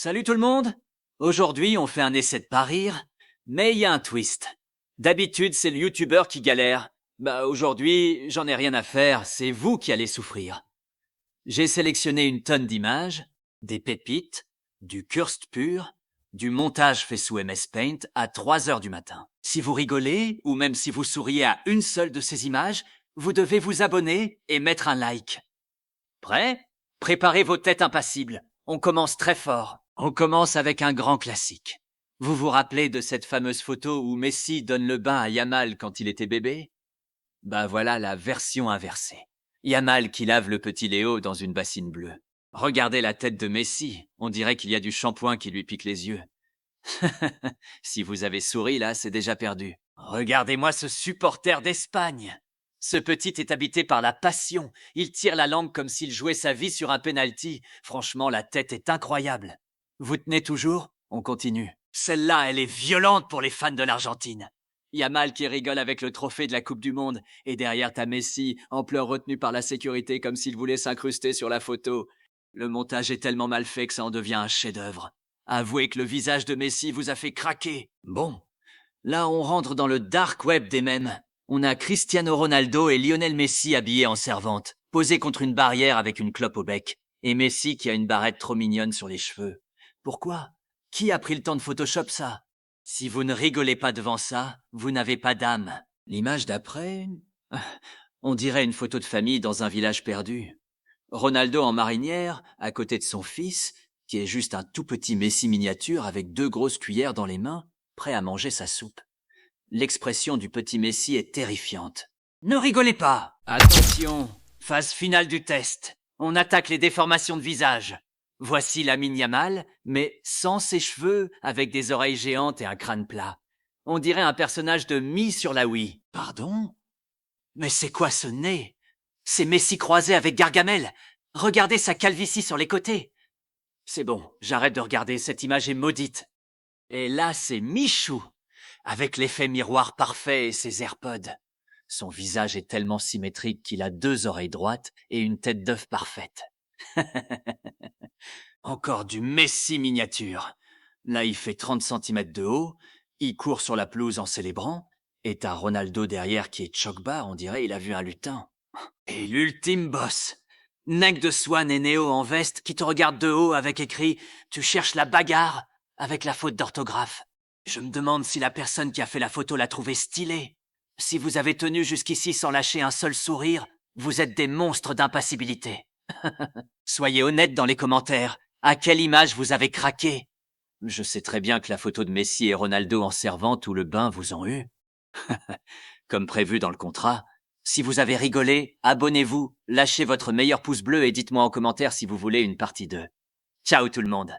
Salut tout le monde! Aujourd'hui, on fait un essai de pas rire, mais il y a un twist. D'habitude, c'est le youtubeur qui galère. Bah aujourd'hui, j'en ai rien à faire, c'est vous qui allez souffrir. J'ai sélectionné une tonne d'images, des pépites, du Kurst pur, du montage fait sous MS Paint à 3 heures du matin. Si vous rigolez, ou même si vous souriez à une seule de ces images, vous devez vous abonner et mettre un like. Prêt? Préparez vos têtes impassibles. On commence très fort. On commence avec un grand classique. Vous vous rappelez de cette fameuse photo où Messi donne le bain à Yamal quand il était bébé? Bah voilà la version inversée. Yamal qui lave le petit Léo dans une bassine bleue. Regardez la tête de Messi, on dirait qu'il y a du shampoing qui lui pique les yeux. Si vous avez souri là, c'est déjà perdu. Regardez-moi ce supporter d'Espagne. Ce petit est habité par la passion. Il tire la langue comme s'il jouait sa vie sur un penalty. Franchement, la tête est incroyable. Vous tenez toujours? On continue. Celle-là, elle est violente pour les fans de l'Argentine. Yamal qui rigole avec le trophée de la Coupe du Monde. Et derrière, t'as Messi, en pleurs retenu par la sécurité comme s'il voulait s'incruster sur la photo. Le montage est tellement mal fait que ça en devient un chef-d'œuvre. Avouez que le visage de Messi vous a fait craquer. Bon, là on rentre dans le dark web des mèmes. On a Cristiano Ronaldo et Lionel Messi habillés en servante, posés contre une barrière avec une clope au bec. Et Messi qui a une barrette trop mignonne sur les cheveux. Pourquoi? Qui a pris le temps de Photoshop ça? Si vous ne rigolez pas devant ça, vous n'avez pas d'âme. L'image d'après? On dirait une photo de famille dans un village perdu. Ronaldo en marinière, à côté de son fils, qui est juste un tout petit Messi miniature avec 2 grosses cuillères dans les mains, prêt à manger sa soupe. L'expression du petit Messi est terrifiante. Ne rigolez pas! Attention, phase finale du test. On attaque les déformations de visage. Voici Lamine Yamal, mais sans ses cheveux, avec des oreilles géantes et un crâne plat. On dirait un personnage de Mi sur la Wii. Pardon? Mais c'est quoi ce nez? C'est Messi croisé avec Gargamel. Regardez sa calvitie sur les côtés. C'est bon, j'arrête de regarder, cette image est maudite. Et là, c'est Michou, avec l'effet miroir parfait et ses AirPods. Son visage est tellement symétrique qu'il a 2 oreilles droites et une tête d'œuf parfaite. Encore du Messi miniature. Là, il fait 30 cm de haut, il court sur la pelouse en célébrant, et t'as Ronaldo derrière qui est choc-bas, on dirait il a vu un lutin. Et l'ultime boss, Nec de Swan et Neo en veste qui te regardent de haut avec écrit « Tu cherches la bagarre ?» avec la faute d'orthographe. Je me demande si la personne qui a fait la photo l'a trouvée stylée. Si vous avez tenu jusqu'ici sans lâcher un seul sourire, vous êtes des monstres d'impassibilité. Soyez honnêtes dans les commentaires. À quelle image vous avez craqué? Je sais très bien que la photo de Messi et Ronaldo en servante ou le bain vous ont eu. Comme prévu dans le contrat. Si vous avez rigolé, abonnez-vous, lâchez votre meilleur pouce bleu et dites-moi en commentaire si vous voulez une partie 2. Ciao tout le monde!